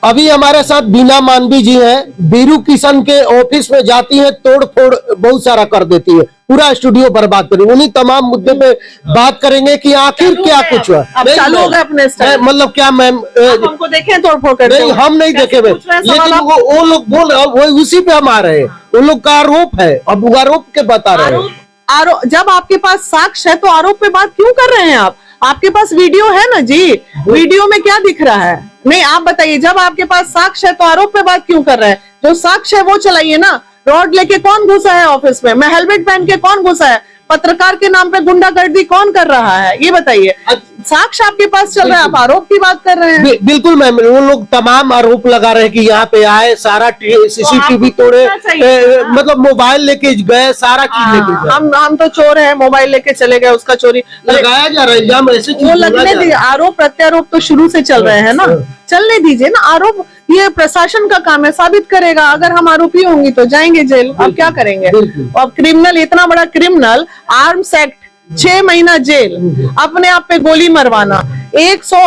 अभी हमारे साथ बीना मानवी जी हैं। वीरू किशन के ऑफिस में जाती हैं, तोड़ फोड़ बहुत सारा कर देती है, पूरा स्टूडियो बर्बाद कर, उन्हीं तमाम मुद्दे पे बात करेंगे कि आखिर क्या कुछ हुआ। अब चालू होगा अपने स्टाइल। मतलब क्या मैम, हमको देखे तोड़ फोड़ करते नहीं हम नहीं देखे, लेकिन वो लोग बोल, वो उसी पे हम आ रहे हैं। उन लोग का आरोप है, अब वो आरोप के बता रहे हैं। आरोप, जब आपके पास साक्ष्य है तो आरोप पे बात क्यों कर रहे हैं आप? आपके पास वीडियो है ना जी, वीडियो में क्या दिख रहा है? नहीं आप बताइए, जब आपके पास साक्ष्य है तो आरोप पे बात क्यों कर रहे हैं? जो साक्ष्य है वो चलाइए ना। रॉड लेके कौन घुसा है ऑफिस में? मैं हेलमेट पहन के कौन घुसा है? पत्रकार के नाम पे गुंडागर्दी कौन कर रहा है? ये बताइए। साक्ष्य आपके पास चल रहा है, आप आरोप की बात कर रहे हैं। बिल्कुल मैम, वो लोग तमाम आरोप लगा रहे हैं कि यहाँ पे आए, सारा सीसीटीवी तोड़े, मतलब मोबाइल लेके गए, सारा चीज लेके गए। हम तो चोर हैं, मोबाइल लेके चले गए, उसका चोरी लगाया जा रहा है इल्जाम, ऐसे वो लगने दीजिए। आरोप प्रत्यारोप तो शुरू से चल रहे हैं ना, चलने दीजिए ना। आरोप ये प्रशासन का काम है, साबित करेगा। अगर हम आरोपी होंगी तो जाएंगे जेल। अब क्या करेंगे? अब क्रिमिनल, इतना बड़ा क्रिमिनल, आर्म्स एक्ट 6 महीना जेल, अपने आप पे गोली मरवाना, 100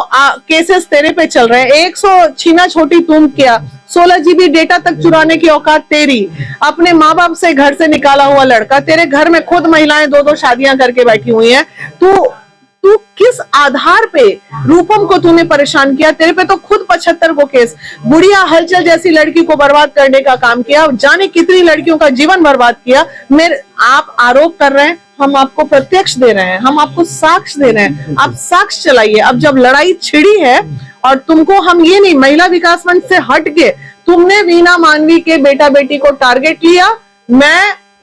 केसेस तेरे पे चल रहे हैं, 100 छीना छोटी तुम किया, 16 GB डेटा तक चुराने की औकात तेरी, अपने माँ बाप से घर से निकाला हुआ लड़का, तेरे घर में खुद महिलाएं 2-2 शादियां करके बैठी हुई हैं। तू किस आधार पे रूपम को तूने परेशान किया? तेरे पे तो खुद 75 को केस, गुड़िया हलचल जैसी लड़की को बर्बाद करने का काम किया, जाने कितनी लड़कियों का जीवन बर्बाद किया। आप आरोप कर रहे हैं, हम आपको प्रत्यक्ष दे रहे हैं, हम आपको साक्ष्य दे रहे हैं, आप साक्ष्य चलाइए। अब जब लड़ाई छिड़ी है और तुमको हम ये नहीं, महिला विकास मंच से हट के तुमने वीना मानवी के बेटा बेटी को टारगेट लिया,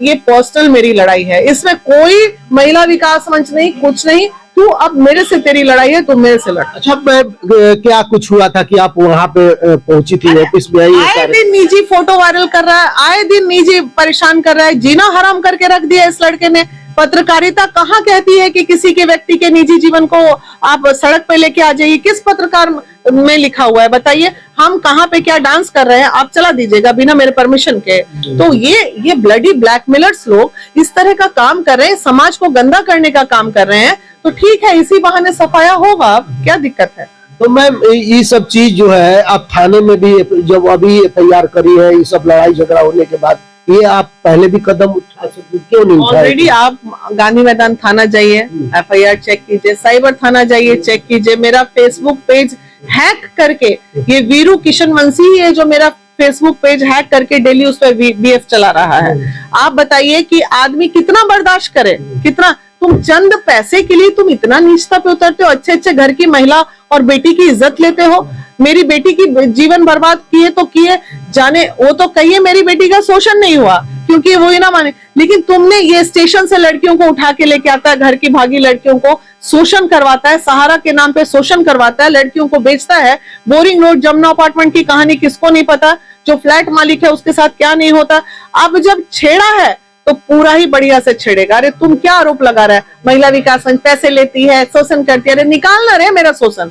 ये पर्सनल मेरी लड़ाई है, इसमें कोई महिला विकास मंच नहीं, कुछ नहीं। तू अब मेरे से तेरी लड़ाई है, तू मेरे से लड़। अच्छा क्या कुछ हुआ था कि आप वहाँ पे पहुंची थी, ऑफिस में आई? आए दिन निजी फोटो वायरल कर रहा है, आए दिन निजी परेशान कर रहा है, जीना हराम करके रख दिया इस लड़के ने। पत्रकारिता कहाँ कहती है कि किसी के व्यक्ति के निजी जीवन को आप सड़क पे लेके आ जाइए? किस पत्रकार में लिखा हुआ है बताइए? हम कहाँ पे क्या डांस कर रहे हैं आप चला दीजिएगा बिना मेरे परमिशन के। तो ये ब्लडी ब्लैकमेलर्स लोग इस तरह का काम कर रहे हैं, समाज को गंदा करने का काम कर रहे हैं। तो ठीक है, इसी बहाने सफाया होगा, क्या दिक्कत है? तो मैम ये सब चीज जो है आप थाने में भी जब अभी FIR करी है, ये सब लड़ाई झगड़ा होने के बाद, ये आप पहले भी कदम उठा सकते, क्यों नहीं उठाए? ऑलरेडी आप गांधी मैदान थाना जाइए, FIR चेक कीजिए, साइबर थाना जाइए, चेक कीजिए। मेरा फेसबुक पेज हैक करके, ये वीरू किशन वंशी ही है जो मेरा फेसबुक पेज हैक करके डेली उस पर BF चला रहा है। आप बताइए कि आदमी कितना बर्दाश्त करे, कितना? तुम चंद पैसे के लिए तुम इतना नीचता पे उतरते हो, अच्छे अच्छे घर की महिला और बेटी की इज्जत लेते हो। मेरी बेटी की जीवन बर्बाद किए तो किए जाने, वो तो कहिए मेरी बेटी का शोषण नहीं हुआ क्योंकि वो ही ना माने, लेकिन तुमने ये स्टेशन से लड़कियों को उठा के लेके आता है, घर की भागी लड़कियों को शोषण करवाता है, सहारा के नाम पे शोषण करवाता है, लड़कियों को बेचता है। बोरिंग रोड जमुना अपार्टमेंट की कहानी किसको नहीं पता? जो फ्लैट मालिक है उसके साथ क्या नहीं होता। अब जब छेड़ा है तो पूरा ही बढ़िया से छेड़ेगा। अरे तुम क्या आरोप लगा रहा है? महिला विकास मंच पैसे लेती है, शोषण करती है। अरे निकालना रे मेरा शोषण,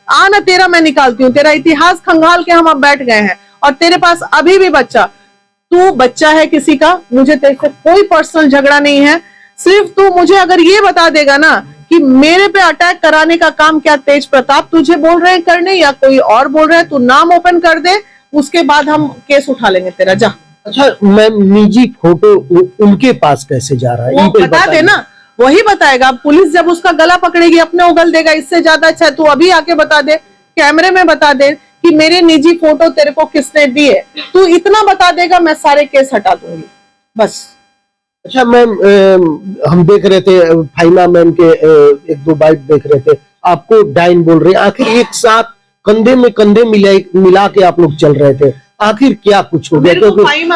आना तेरा मैं निकालती हूँ। तेरा इतिहास खंगाल के हम अब बैठ गए हैं और तेरे पास अभी भी तू बच्चा है किसी का, मुझे तेरे से कोई पर्सनल झगड़ा नहीं है। सिर्फ तू मुझे अगर ये बता देगा ना कि मेरे पे अटैक कराने का काम क्या तेज प्रताप तुझे बोल रहे हैं करने या कोई और बोल रहा है, तू नाम ओपन कर दे, उसके बाद हम केस उठा लेंगे तेरा। जा। अच्छा मैम, निजी फोटो उनके पास कैसे जा रहा है? वो बता दे ना, वही बताएगा। पुलिस जब उसका गला पकड़ेगी अपने उगल देगा। इससे ज्यादा अच्छा तू अभी आके बता दे, कैमरे में बता दे कि मेरे निजी फोटो तेरे को किसने दिए। तू इतना बता देगा, मैं सारे केस हटा दूंगी, बस। अच्छा मैम, हम देख रहे थे फाइमा मैम के 1-2 बाइट देख रहे थे, आपको डाइन बोल रहे हैं। आखिर एक साथ कंधे में कंधे मिला के आप लोग चल रहे थे, आखिर क्या कुछ हो गया?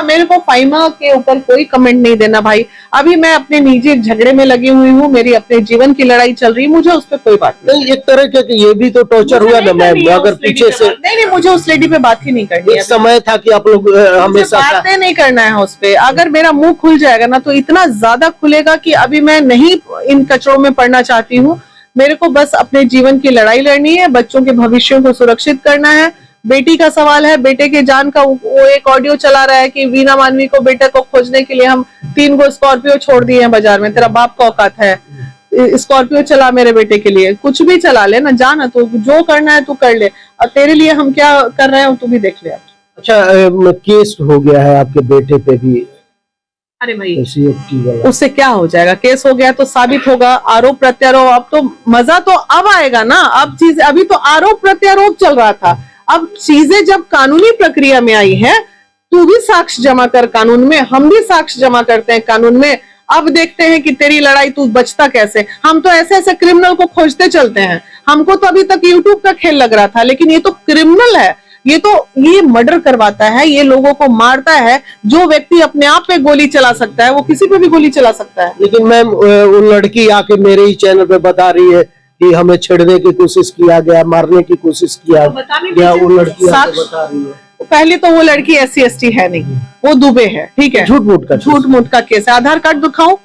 मेरे को फाइमा के ऊपर कोई कमेंट नहीं देना भाई। अभी मैं अपने निजी झगड़े में लगी हुई हूँ, मेरी अपने जीवन की लड़ाई चल रही है, मुझे उस पर कोई बात नहीं। एक तरह का ये भी तो टॉर्चर हुआ ना मैम, अगर पीछे से। नहीं, मुझे उस लेडी पे बात ही नहीं करनी है। समय था कि आप लोग हमेशा बातें नहीं करना है उस पे। अगर मेरा मुंह खुल जाएगा ना तो इतना ज्यादा खुलेगा कि अभी मैं नहीं इन कचरों में पड़ना चाहती हूँ। मेरे को बस अपने जीवन की लड़ाई लड़नी है, बच्चों के भविष्य को सुरक्षित करना है। बेटी का सवाल है, बेटे के जान का वो एक ऑडियो चला रहा है कि वीना मानवी को बेटे को खोजने के लिए हम 3 गो स्कॉर्पियो छोड़ दिए हैं बाजार में, तेरा बाप का औकात है? स्कॉर्पियो चला मेरे बेटे के लिए, कुछ भी चला ले ना, जाना तो जो करना है तू कर ले, और तेरे लिए हम क्या कर रहे हैं तू भी देख ले। अच्छा, केस हो गया है आपके बेटे पे भी, अरे भाई SC/ST वाला, उससे क्या हो जाएगा, केस हो गया तो साबित होगा, आरोप प्रत्यारोप। अब तो मजा तो अब आएगा ना, अब चीज, अभी तो आरोप प्रत्यारोप चल रहा था, अब चीजें जब कानूनी प्रक्रिया में आई है, तू भी साक्ष्य जमा कर कानून में, हम भी साक्ष्य जमा करते हैं कानून में। अब देखते हैं कि तेरी लड़ाई तू बचता कैसे। हम तो ऐसे ऐसे क्रिमिनल को खोजते चलते हैं, हमको तो अभी तक यूट्यूब का खेल लग रहा था, लेकिन ये तो क्रिमिनल है, ये मर्डर करवाता है, ये लोगों को मारता है। जो व्यक्ति अपने आप पे गोली चला सकता है वो किसी पे भी गोली चला सकता है। लेकिन मैम वो लड़की आके मेरे ही चैनल पे बता रही है कि हमें छेड़ने की कोशिश किया गया, मारने की कोशिश किया गया, वो लड़की आके बता रही है। पहले तो वो लड़की SC/ST है नहीं, वो दुबे है, ठीक है, झूठ मूठ का केस है। आधार कार्ड दिखाओ,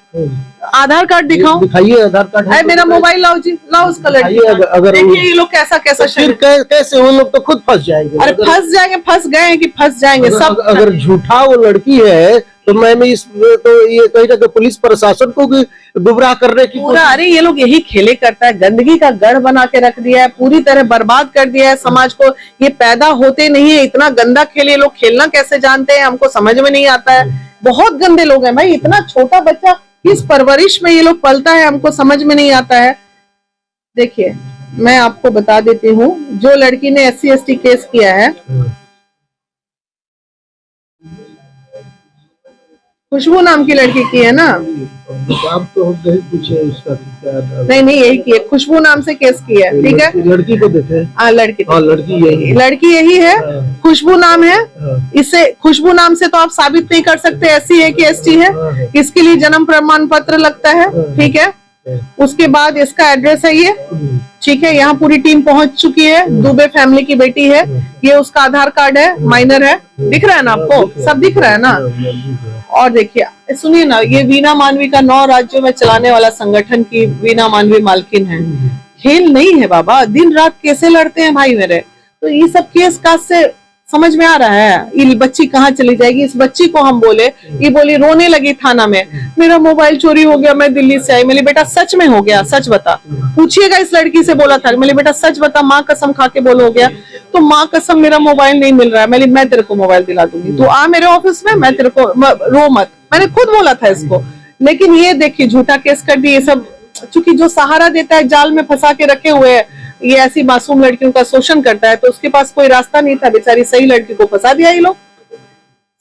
आधार कार्ड दिखाओ, दिखाइए आधार कार्ड है, मेरा मोबाइल लाओ जी, लाओ उसका लड़की। अगर देखिए ये लोग कैसा फिर कैसे वो लोग तो खुद फंस जाएंगे। अरे फंस जाएंगे, फंस गए हैं कि फंस जाएंगे सब। अगर झूठा वो लड़की है तो मैम तो ये कहीं ना कहीं पुलिस प्रशासन को भी गुमराह करने की पूरा, अरे ये लोग यही खेले करता है, गंदगी का गढ़ बना के रख दिया है, पूरी तरह बर्बाद कर दिया है समाज को। ये पैदा होते नहीं है, इतना गंदा खेल ये लोग खेलना कैसे जानते हैं, हमको समझ में नहीं आता है। बहुत गंदे लोग हैं भाई, इतना छोटा बच्चा किस परवरिश में ये लोग पलता है, हमको समझ में नहीं आता है। देखिए मैं आपको बता देती हूँ, जो लड़की ने SC/ST केस किया है, खुशबू नाम की लड़की की है ना, आप तो पूछे उसका नहीं यही की है, खुशबू नाम से केस किया है, ठीक है। लड़की को देखे, लड़की यही है, खुशबू नाम है। इससे खुशबू नाम से तो आप साबित नहीं कर सकते SC है कि ST है, इसके लिए जन्म प्रमाण पत्र लगता है, ठीक है। उसके बाद इसका एड्रेस है ये, ठीक है, यहाँ पूरी टीम पहुंच चुकी है, दुबे फैमिली की बेटी है, ये उसका आधार कार्ड है, माइनर है, दिख रहा है ना आपको, सब दिख रहा है ना। और देखिए सुनिए ना, ये वीना मानवी का 9 राज्यों में चलाने वाला संगठन की वीना मानवी मालकिन है। खेल नहीं है बाबा, दिन रात कैसे लड़ते हैं भाई मेरे। तो ये सब केस कास से समझ में आ रहा है, ये बच्ची कहाँ चली जाएगी। इस बच्ची को हम बोले, ये बोली, रोने लगी थाना में, मेरा मोबाइल चोरी हो गया, मैं दिल्ली से आई। मेरे बेटा सच में हो गया, सच बता। पूछिएगा इस लड़की से, बोला था मेरे बेटा सच बता, माँ कसम खा के बोलो हो गया। तो माँ कसम मेरा मोबाइल नहीं मिल रहा है। मैं तेरे को मोबाइल दिला दूंगी, तू आ मेरे ऑफिस में, मैं तेरे को, रो मत, मैंने खुद बोला था इसको। लेकिन ये देखिए झूठा केस कर दी। ये सब चूंकि जो सहारा देता है, जाल में फंसा के रखे हुए है, ये ऐसी मासूम लड़कियों का शोषण करता है, तो उसके पास कोई रास्ता नहीं था, बेचारी सही लड़की को फंसा दिया ये लोग।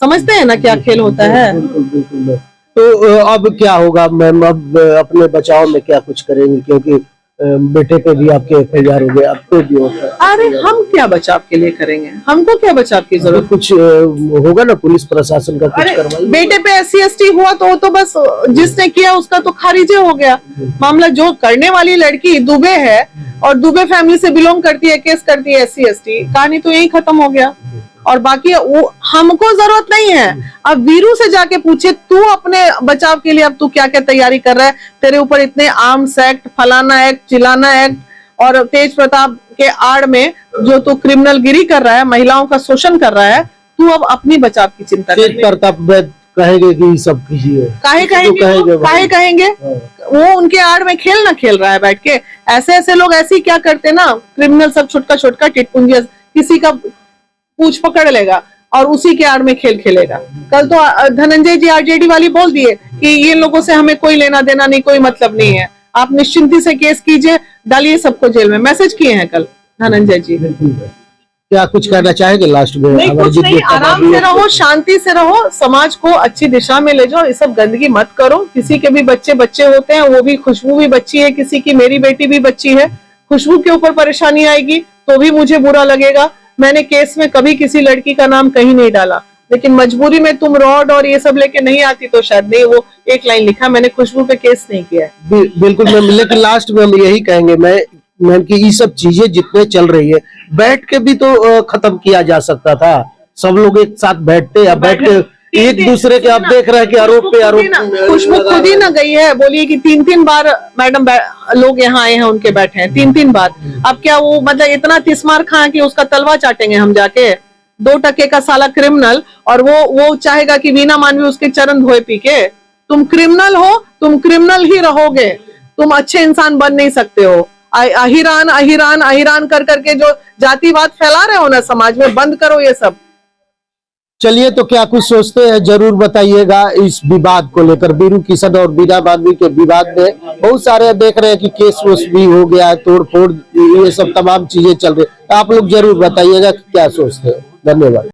समझते हैं ना क्या खेल होता है। तो अब क्या होगा मैम, अब अपने बचाव में क्या कुछ करेंगे, क्योंकि बेटे पे भी आपके FIR हो गया, आपको भी होता है। अरे हम क्या बचाव के लिए करेंगे, हमको क्या बचाव की जरूरत। कुछ होगा ना पुलिस प्रशासन का, कुछ करवाइए। बेटे पे SC/ST हुआ तो बस जिसने किया उसका तो खारिज हो गया मामला। जो करने वाली लड़की दुबे है और दुबे फैमिली से बिलोंग करती है, केस करती है SC/ST, कहानी तो यही खत्म हो गया। और बाकी वो हमको जरूरत नहीं है। अब वीरू से जाके पूछे, तू अपने बचाव के लिए अब तू क्या क्या तैयारी कर रहा है। तेरे ऊपर इतने आर्म्स एक्ट, फलाना एक्ट, चिलाना एक्ट और तेज प्रताप के आड़ में जो तू क्रिमिनल गिरी कर रहा है, महिलाओं का शोषण कर रहा है, तू अब अपनी बचाव की चिंता कर। तेज प्रताप कहेंगे कि सब कीजिए, काहे कहेंगे वो उनके आड़ में खेल ना खेल रहा है बैठ के। ऐसे ऐसे लोग ऐसे ही क्या करते ना, क्रिमिनल सब छोटका टिटपुंजिया, किसी का पूछ पकड़ लेगा और उसी के आड़ में खेल खेलेगा। कल तो धनंजय जी RJD वाली बोल दिए कि ये लोगों से हमें कोई लेना देना नहीं, कोई मतलब नहीं है, आप निश्चिंती से केस कीजिए, डालिए सबको जेल में। मैसेज किए हैं कल धनंजय जी। क्या कुछ कहना चाहेंगे लास्ट में? नहीं, कुछ नहीं, आराम से रहो, शांति से रहो, समाज को अच्छी दिशा में ले जाओ, ये सब गंदगी मत करो। किसी के भी बच्चे होते हैं, वो भी, खुशबू भी बच्ची है किसी की, मेरी बेटी भी बच्ची है। खुशबू के ऊपर परेशानी आएगी तो भी मुझे बुरा लगेगा। मैंने केस में कभी किसी लड़की का नाम कहीं नहीं डाला, लेकिन मजबूरी में तुम रॉड और ये सब लेके नहीं आती तो शायद नहीं, वो एक लाइन लिखा, मैंने खुशबू पे केस नहीं किया है। बिल्कुल मैम, लेकिन लास्ट में हम यही कहेंगे मैम कि ये सब चीजें जितने चल रही है, बैठ के भी तो खत्म किया जा सकता था। सब लोग एक साथ बैठते या बैठ के एक दूसरे के, आप देख रहे हैं कि आरोप पे आरोप। खुशबू खुद ही ना गई है, बोलिए कि 3-3 बार मैडम लोग यहाँ आए हैं, उनके बैठे हैं 3-3 बार। अब क्या वो मतलब इतना तिस्मार खां कि उसका तलवा चाटेंगे हम जाके? 2 टके का साला क्रिमिनल, और वो चाहेगा कि वीना मानवी उसके चरण धोए पी के। तुम क्रिमिनल हो, तुम क्रिमिनल ही रहोगे। तुम अच्छे इंसान बन नहीं सकते हो। अहिरान अहिरान अहिरान कर करके जो जातिवाद फैला रहे हो ना समाज में, बंद करो ये सब। चलिए, तो क्या कुछ सोचते हैं जरूर बताइएगा इस विवाद को लेकर। वीरू किशन और बीना माधवी के विवाद में बहुत सारे देख रहे हैं कि केस वोस भी हो गया है, तोड़ फोड़, ये सब तमाम चीजें चल रही है। आप लोग जरूर बताइएगा कि क्या सोचते हैं। धन्यवाद।